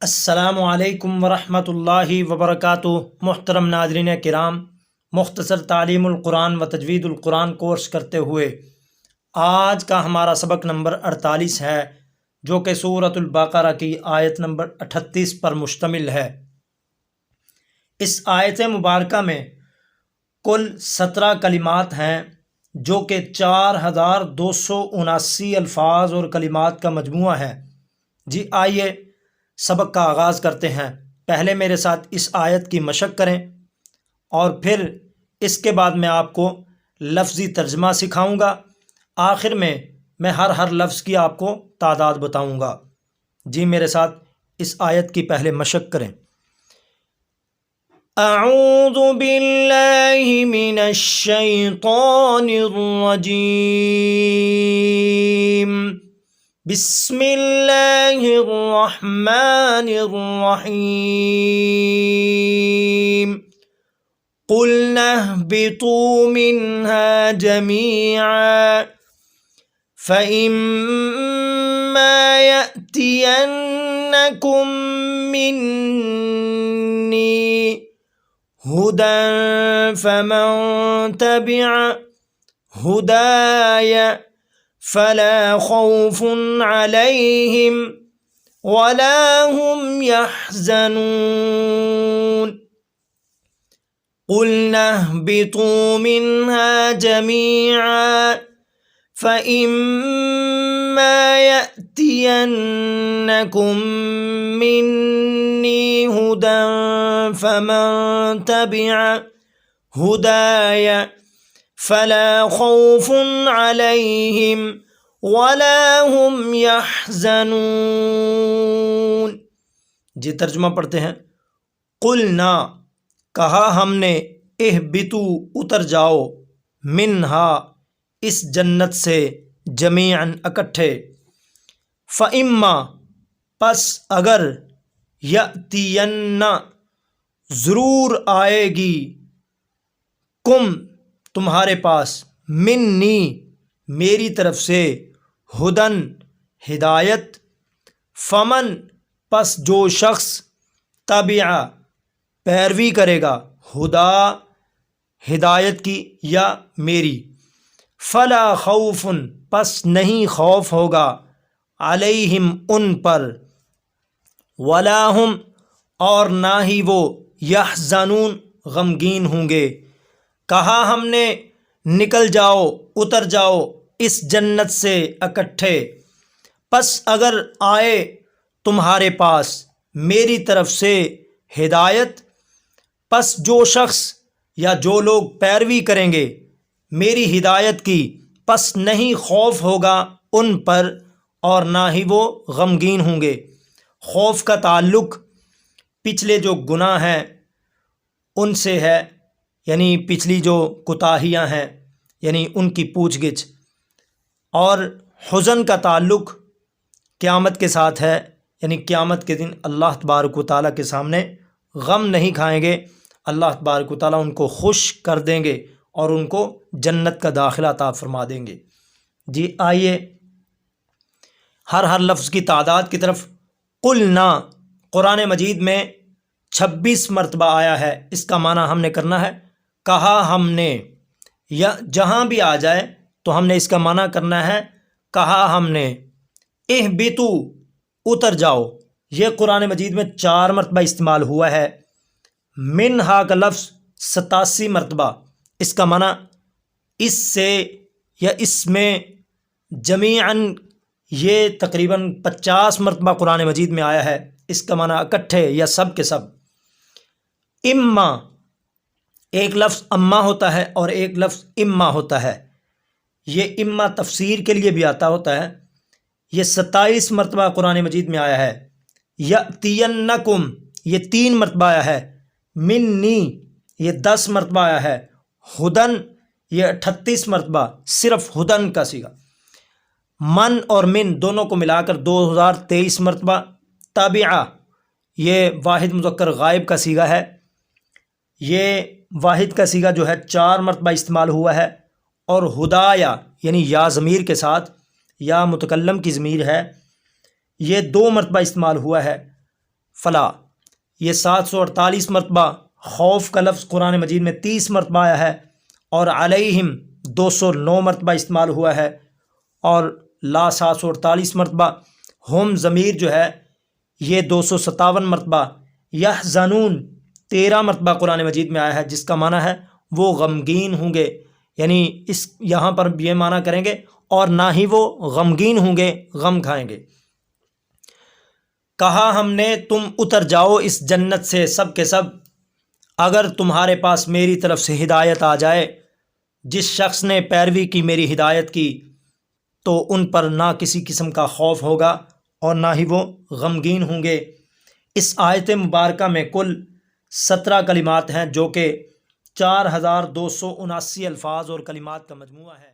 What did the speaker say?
السلام علیکم ورحمۃ اللہ وبرکاتہ۔ محترم ناظرین کرام، مختصر تعلیم القرآن و تجوید القرآن کورس کرتے ہوئے آج کا ہمارا سبق نمبر 48 ہے، جو کہ سورۃ البقرہ کی آیت نمبر 38 پر مشتمل ہے۔ اس آیت مبارکہ میں کل 17 کلمات ہیں، جو کہ 4279 الفاظ اور کلمات کا مجموعہ ہے۔ جی آئیے سبق کا آغاز کرتے ہیں۔ پہلے میرے ساتھ اس آیت کی مشق کریں اور پھر اس کے بعد میں آپ کو لفظی ترجمہ سکھاؤں گا۔ آخر میں ہر لفظ کی آپ کو تعداد بتاؤں گا۔ جی میرے ساتھ اس آیت کی پہلے مشق کریں۔ اعوذ باللہ من الشیطان الرجیم، بسم اللہ الرحمن الرحیم۔ قلنا اهبطوا منها جميعا فإما يأتينكم مني هدى فمن تبع هداي فلا خوف عليهم ولا هم يحزنون۔ قلنا اهبطوا منها جميعا فإما يأتينكم مني هدى فمن تبع هداي فلا خوف عليهم ولا هم يحزنون۔ جی ترجمہ پڑھتے ہیں۔ قلنا کہا ہم نے، اہبتو اتر جاؤ، منہا اس جنت سے، جمیعاً اکٹھے، فاما پس اگر، یأتین ضرور آئے گی، کم تمہارے پاس، منی میری طرف سے، ہدن ہدایت، فمن پس جو شخص، تبع پیروی کرے گا، ہدا ہدایت کی یا میری، فلا خوف پس نہیں خوف ہوگا، علیہم ان پر، ولا ہم اور نہ ہی وہ، یحزنون غمگین ہوں گے۔ کہا ہم نے نکل جاؤ، اتر جاؤ اس جنت سے اکٹھے، پس اگر آئے تمہارے پاس میری طرف سے ہدایت، پس جو شخص یا جو لوگ پیروی کریں گے میری ہدایت کی، پس نہیں خوف ہوگا ان پر اور نہ ہی وہ غمگین ہوں گے۔ خوف کا تعلق پچھلے جو گناہ ہیں ان سے ہے، یعنی پچھلی جو کوتاہیاں ہیں، یعنی ان کی پوچھ گچھ، اور حزن کا تعلق قیامت کے ساتھ ہے، یعنی قیامت کے دن اللہ تبارک و تعالیٰ کے سامنے غم نہیں کھائیں گے، اللہ تبارک و تعالیٰ ان کو خوش کر دیں گے اور ان کو جنت کا داخلہ عطا فرما دیں گے۔ جی آئیے ہر لفظ کی تعداد کی طرف۔ قلنا قرآن مجید میں 26 مرتبہ آیا ہے، اس کا معنی ہم نے کرنا ہے کہا ہم نے، یا جہاں بھی آ جائے تو ہم نے اس کا معنی کرنا ہے کہا ہم نے۔ اہبتو اتر جاؤ، یہ قرآن مجید میں 4 مرتبہ استعمال ہوا ہے۔ منہا کا لفظ 87 مرتبہ، اس کا معنی اس سے یا اس میں، جمیعاً یہ تقریباً 50 مرتبہ قرآن مجید میں آیا ہے، اس کا معنی اکٹھے یا سب کے سب۔ اما ایک لفظ اما ہوتا ہے اور ایک لفظ اما ہوتا ہے، یہ اما تفسیر کے لیے بھی آتا ہوتا ہے۔ یہ 27 مرتبہ قرآن مجید میں آیا ہے۔ یأتینکم یہ 3 مرتبہ آیا ہے۔ منی یہ 10 مرتبہ آیا ہے۔ ہدن یہ 38 مرتبہ، صرف ہدن کا صیغہ۔ من اور من دونوں کو ملا کر 2023 مرتبہ۔ تابعہ یہ واحد مذکر غائب کا صیغہ ہے، یہ واحد کا صیغہ جو ہے 4 مرتبہ استعمال ہوا ہے۔ اور ہدایا یعنی یا ضمیر کے ساتھ، یا متکلم کی ضمیر ہے، یہ 2 مرتبہ استعمال ہوا ہے۔ فلا، یہ 748 مرتبہ خوف کا لفظ قرآن مجید میں 30 مرتبہ آیا ہے، اور علیہم 209 مرتبہ استعمال ہوا ہے، اور لا 748 مرتبہ، ہم ضمیر جو ہے یہ 257 مرتبہ، یحزنون 13 مرتبہ قرآن مجید میں آیا ہے، جس کا معنی ہے وہ غمگین ہوں گے، یعنی اس یہاں پر یہ معنی کریں گے اور نہ ہی وہ غمگین ہوں گے، غم کھائیں گے۔ کہا ہم نے تم اتر جاؤ اس جنت سے سب کے سب، اگر تمہارے پاس میری طرف سے ہدایت آ جائے۔ جس شخص نے پیروی کی میری ہدایت کی تو ان پر نہ کسی قسم کا خوف ہوگا اور نہ ہی وہ غمگین ہوں گے۔ اس آیت مبارکہ میں کل 17 کلمات ہیں، جو کہ 4279 الفاظ اور کلمات کا مجموعہ ہے۔